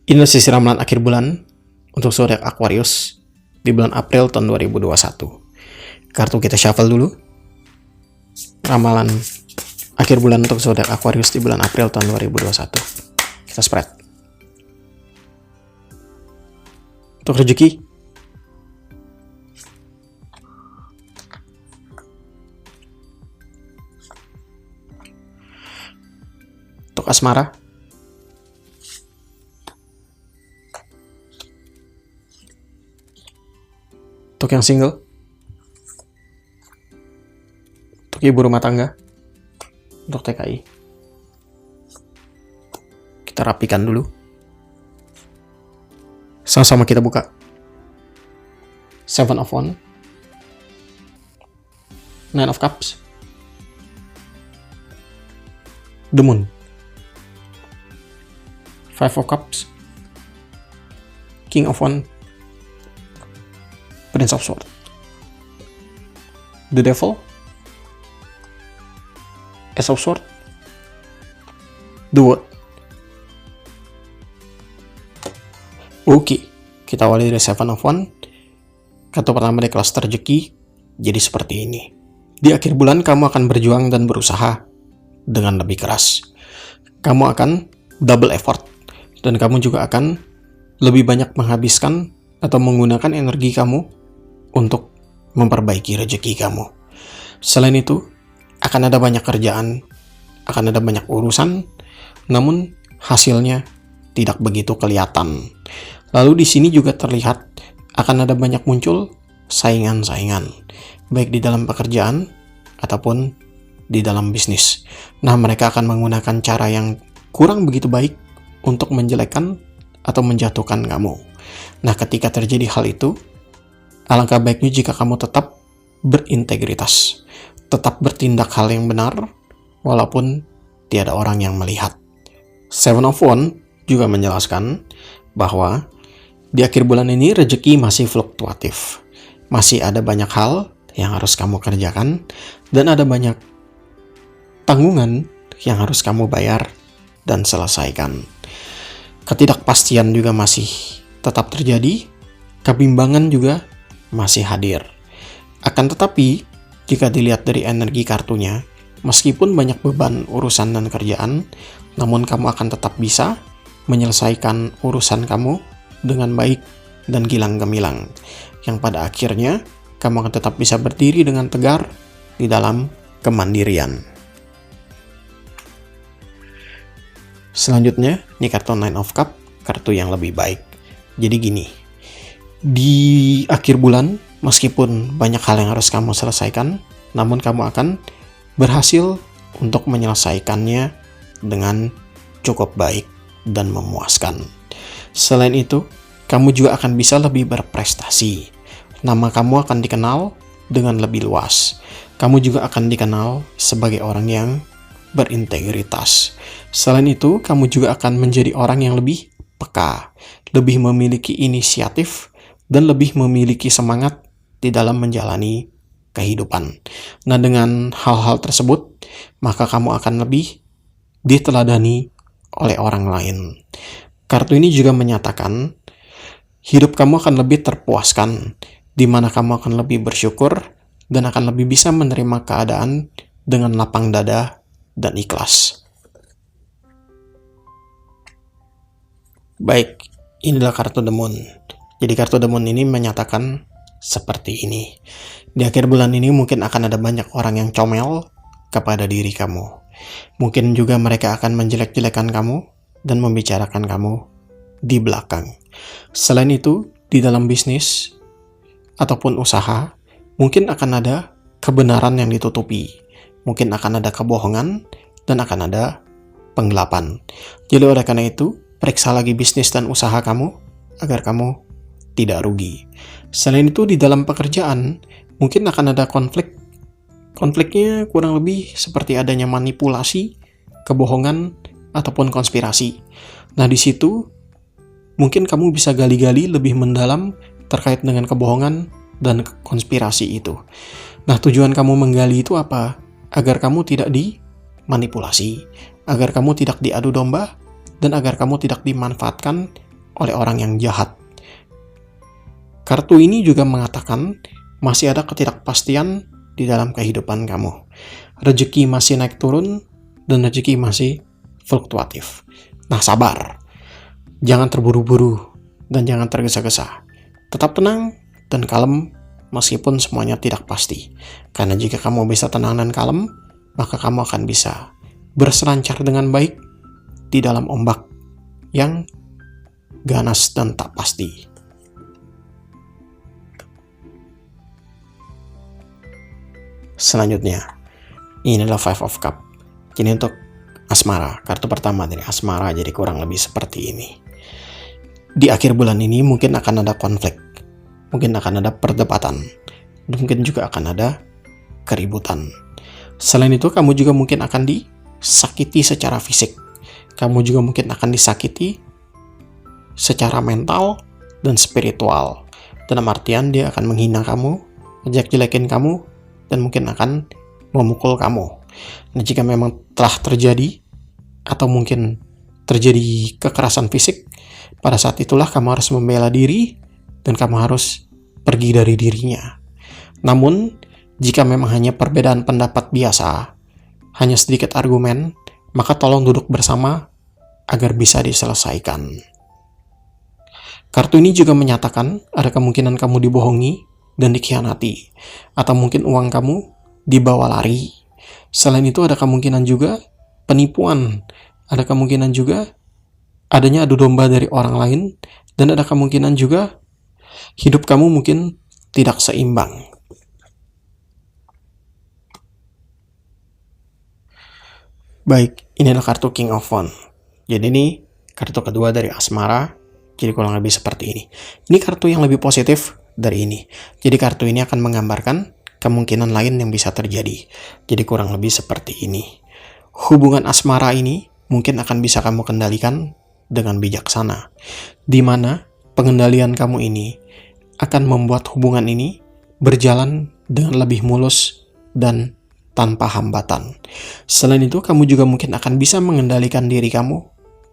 Inilah sisi ramalan akhir bulan untuk zodiak Aquarius di bulan April tahun 2021. Kartu kita shuffle dulu. Ramalan akhir bulan untuk zodiak Aquarius di bulan April tahun 2021. Kita spread. Untuk rezeki, untuk asmara, untuk yang single, untuk ibu rumah tangga, untuk TKI. Kita rapikan dulu. Sama-sama kita buka. Seven of Wands, Nine of Cups, The Moon, Five of Cups, King of Wands, Prince of Swords, The Devil, Ace of Swords, The World. Oke, kita awali dari Seven of Wands. Kartu pertama di kelas rezeki, jadi seperti ini. Di akhir bulan kamu akan berjuang dan berusaha dengan lebih keras. Kamu akan double effort, dan kamu juga akan lebih banyak menghabiskan atau menggunakan energi kamu untuk memperbaiki rezeki kamu. Selain itu, akan ada banyak kerjaan, akan ada banyak urusan, namun hasilnya tidak begitu kelihatan. Lalu di sini juga terlihat akan ada banyak muncul saingan-saingan, baik di dalam pekerjaan ataupun di dalam bisnis. Nah, mereka akan menggunakan cara yang kurang begitu baik untuk menjelekkan atau menjatuhkan kamu. Nah, ketika terjadi hal itu, alangkah baiknya jika kamu tetap berintegritas, tetap bertindak hal yang benar, walaupun tiada orang yang melihat. Seven of Wands juga menjelaskan bahwa di akhir bulan ini rezeki masih fluktuatif. Masih ada banyak hal yang harus kamu kerjakan, dan ada banyak tanggungan yang harus kamu bayar dan selesaikan. Ketidakpastian juga masih tetap terjadi, kebimbangan juga masih hadir. Akan tetapi, jika dilihat dari energi kartunya, meskipun banyak beban urusan dan kerjaan, namun kamu akan tetap bisa menyelesaikan urusan kamu dengan baik dan gilang gemilang, yang pada akhirnya kamu akan tetap bisa berdiri dengan tegar di dalam kemandirian. Selanjutnya, ini kartu Nine of Cups, kartu yang lebih baik. Jadi gini, di akhir bulan, meskipun banyak hal yang harus kamu selesaikan, namun kamu akan berhasil untuk menyelesaikannya dengan cukup baik dan memuaskan. Selain itu, kamu juga akan bisa lebih berprestasi. Nama kamu akan dikenal dengan lebih luas. Kamu juga akan dikenal sebagai orang yang berintegritas. Selain itu, kamu juga akan menjadi orang yang lebih peka, lebih memiliki inisiatif, dan lebih memiliki semangat di dalam menjalani kehidupan. Nah, dengan hal-hal tersebut, maka kamu akan lebih diteladani oleh orang lain. Kartu ini juga menyatakan hidup kamu akan lebih terpuaskan, di mana kamu akan lebih bersyukur dan akan lebih bisa menerima keadaan dengan lapang dada dan ikhlas. Baik, inilah kartu The Moon. Jadi kartu The Moon ini menyatakan seperti ini. Di akhir bulan ini mungkin akan ada banyak orang yang comel kepada diri kamu. Mungkin juga mereka akan menjelek-jelekan kamu dan membicarakan kamu di belakang. Selain itu, di dalam bisnis ataupun usaha, mungkin akan ada kebenaran yang ditutupi. Mungkin akan ada kebohongan dan akan ada penggelapan. Jadi oleh karena itu, periksa lagi bisnis dan usaha kamu agar kamu tidak rugi. Selain itu, di dalam pekerjaan, mungkin akan ada konflik. Konfliknya kurang lebih seperti adanya manipulasi, kebohongan, ataupun konspirasi. Nah, di situ mungkin kamu bisa gali-gali lebih mendalam terkait dengan kebohongan dan konspirasi itu. Nah, tujuan kamu menggali itu apa? Agar kamu tidak dimanipulasi, agar kamu tidak diadu domba, dan agar kamu tidak dimanfaatkan oleh orang yang jahat. Kartu ini juga mengatakan masih ada ketidakpastian di dalam kehidupan kamu. Rezeki masih naik turun dan rezeki masih fluktuatif. Nah, sabar. Jangan terburu-buru dan jangan tergesa-gesa. Tetap tenang dan kalem meskipun semuanya tidak pasti. Karena jika kamu bisa tenang dan kalem, maka kamu akan bisa berselancar dengan baik di dalam ombak yang ganas dan tak pasti. Selanjutnya, ini adalah Five of Cup. Jadi untuk asmara, kartu pertama dari asmara, jadi kurang lebih seperti ini. Di akhir bulan ini mungkin akan ada konflik, mungkin akan ada perdebatan, mungkin juga akan ada keributan. Selain itu, kamu juga mungkin akan disakiti secara fisik. Kamu juga mungkin akan disakiti secara mental dan spiritual. Dalam artian dia akan menghina kamu, ngejek-jelekin kamu, dan mungkin akan memukul kamu. Nah, jika memang telah terjadi atau mungkin terjadi kekerasan fisik, pada saat itulah kamu harus membela diri dan kamu harus pergi dari dirinya. Namun, jika memang hanya perbedaan pendapat biasa, hanya sedikit argumen, maka tolong duduk bersama agar bisa diselesaikan. Kartu ini juga menyatakan ada kemungkinan kamu dibohongi dan dikhianati, atau mungkin uang kamu dibawa lari. Selain itu ada kemungkinan juga penipuan, ada kemungkinan juga adanya adu domba dari orang lain, dan ada kemungkinan juga hidup kamu mungkin tidak seimbang. Baik, ini adalah kartu King of Wands. Jadi ini kartu kedua dari asmara, jadi kurang lebih seperti ini. Ini kartu yang lebih positif dari ini. Jadi kartu ini akan menggambarkan kemungkinan lain yang bisa terjadi. Jadi kurang lebih seperti ini. Hubungan asmara ini mungkin akan bisa kamu kendalikan dengan bijaksana, di mana pengendalian kamu ini akan membuat hubungan ini berjalan dengan lebih mulus dan tanpa hambatan. Selain itu, kamu juga mungkin akan bisa mengendalikan diri kamu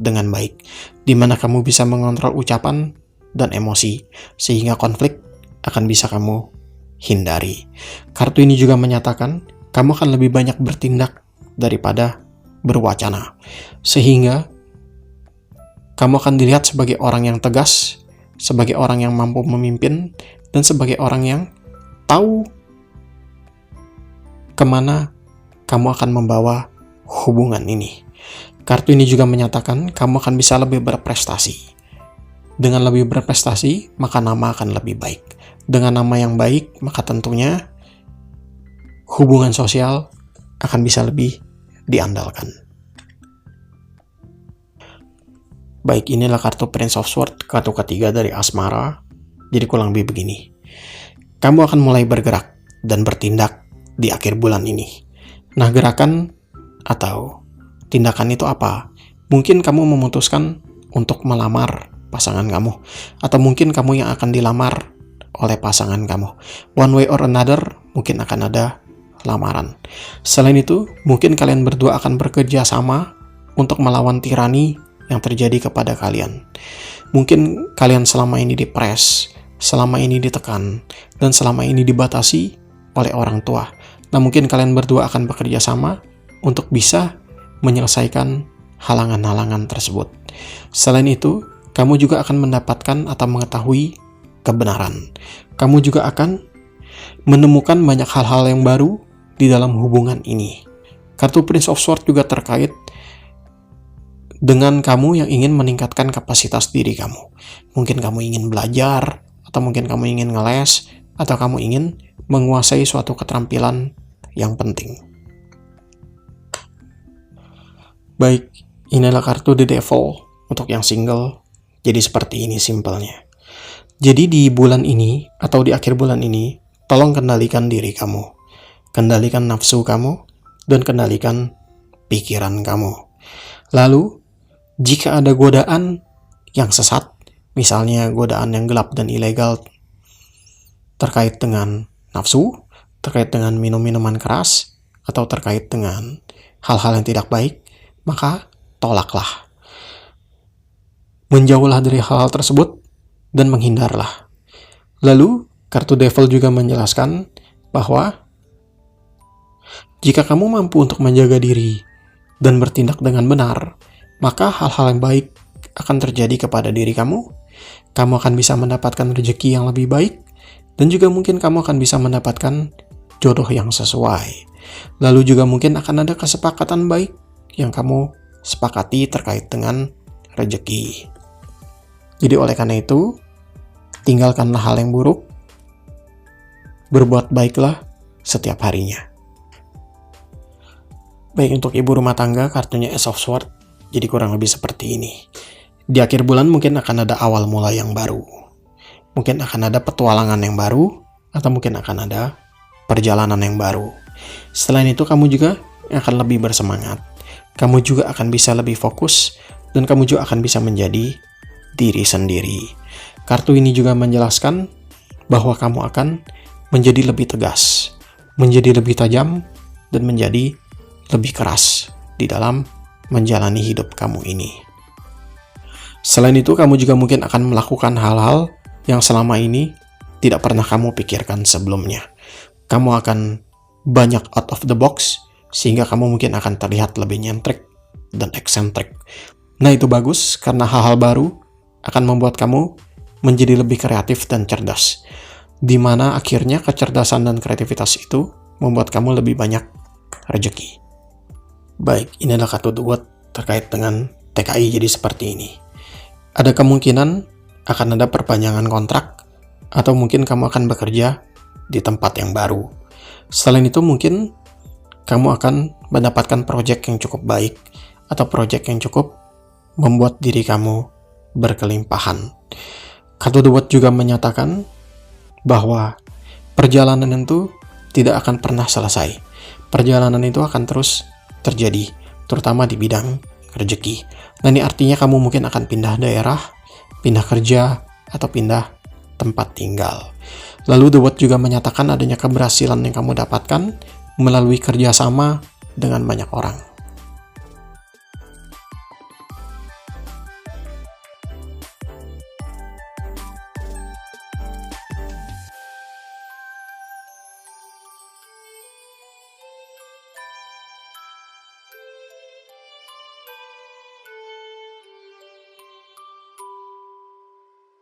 dengan baik, di mana kamu bisa mengontrol ucapan dan emosi, sehingga konflik akan bisa kamu hindari. Kartu ini juga menyatakan kamu akan lebih banyak bertindak daripada berwacana, sehingga kamu akan dilihat sebagai orang yang tegas, sebagai orang yang mampu memimpin, dan sebagai orang yang tahu kemana kamu akan membawa hubungan ini. Kartu ini juga menyatakan kamu akan bisa lebih berprestasi. Dengan lebih berprestasi, maka nama akan lebih baik. Dengan nama yang baik, maka tentunya hubungan sosial akan bisa lebih diandalkan. Baik, inilah kartu Prince of Swords, kartu ketiga dari asmara. Jadi kurang lebih begini. Kamu akan mulai bergerak dan bertindak di akhir bulan ini. Nah, gerakan atau tindakan itu apa? Mungkin kamu memutuskan untuk melamar pasangan kamu, atau mungkin kamu yang akan dilamar oleh pasangan kamu. One way or another, mungkin akan ada lamaran. Selain itu, mungkin kalian berdua akan bekerja sama untuk melawan tirani yang terjadi kepada kalian. Mungkin kalian selama ini dipres, selama ini ditekan, dan selama ini dibatasi oleh orang tua. Nah, mungkin kalian berdua akan bekerja sama untuk bisa menyelesaikan halangan-halangan tersebut. Selain itu, kamu juga akan mendapatkan atau mengetahui kebenaran. Kamu juga akan menemukan banyak hal-hal yang baru di dalam hubungan ini. Kartu Prince of Swords juga terkait dengan kamu yang ingin meningkatkan kapasitas diri kamu. Mungkin kamu ingin belajar, atau mungkin kamu ingin ngeles, atau kamu ingin menguasai suatu keterampilan yang penting. Baik, inilah kartu The Devil untuk yang single. Jadi seperti ini simpelnya. Jadi di bulan ini atau di akhir bulan ini, tolong kendalikan diri kamu. Kendalikan nafsu kamu dan kendalikan pikiran kamu. Lalu, jika ada godaan yang sesat, misalnya godaan yang gelap dan ilegal terkait dengan nafsu, terkait dengan minum-minuman keras, atau terkait dengan hal-hal yang tidak baik, maka tolaklah. Menjauhlah dari hal-hal tersebut dan menghindarlah. Lalu, kartu Devil juga menjelaskan bahwa jika kamu mampu untuk menjaga diri dan bertindak dengan benar, maka hal-hal yang baik akan terjadi kepada diri kamu. Kamu akan bisa mendapatkan rezeki yang lebih baik, dan juga mungkin kamu akan bisa mendapatkan jodoh yang sesuai. Lalu juga mungkin akan ada kesepakatan baik yang kamu sepakati terkait dengan rezeki. Jadi oleh karena itu, tinggalkanlah hal yang buruk, berbuat baiklah setiap harinya. Baik, untuk ibu rumah tangga, kartunya Ace of Swords, jadi kurang lebih seperti ini. Di akhir bulan mungkin akan ada awal mula yang baru. Mungkin akan ada petualangan yang baru, atau mungkin akan ada perjalanan yang baru. Selain itu, kamu juga akan lebih bersemangat. Kamu juga akan bisa lebih fokus, dan kamu juga akan bisa menjadi diri sendiri. Kartu ini juga menjelaskan bahwa kamu akan menjadi lebih tegas, menjadi lebih tajam, dan menjadi lebih keras di dalam menjalani hidup kamu ini. Selain itu, kamu juga mungkin akan melakukan hal-hal yang selama ini tidak pernah kamu pikirkan sebelumnya. Kamu akan banyak out of the box, sehingga kamu mungkin akan terlihat lebih nyentrik dan eksentrik. Nah, itu bagus karena hal-hal baru akan membuat kamu menjadi lebih kreatif dan cerdas, di mana akhirnya kecerdasan dan kreativitas itu membuat kamu lebih banyak rezeki. Baik, ini adalah kartu buat terkait dengan TKI jadi seperti ini. Ada kemungkinan akan ada perpanjangan kontrak, atau mungkin kamu akan bekerja di tempat yang baru. Selain itu, mungkin kamu akan mendapatkan proyek yang cukup baik, atau proyek yang cukup membuat diri kamu berkelimpahan. Kartu buat juga menyatakan bahwa perjalanan itu tidak akan pernah selesai. Perjalanan itu akan terus terjadi, terutama di bidang rezeki. Nah, ini artinya kamu mungkin akan pindah daerah, pindah kerja, atau pindah tempat tinggal. Lalu The Watt juga menyatakan adanya keberhasilan yang kamu dapatkan melalui kerjasama dengan banyak orang.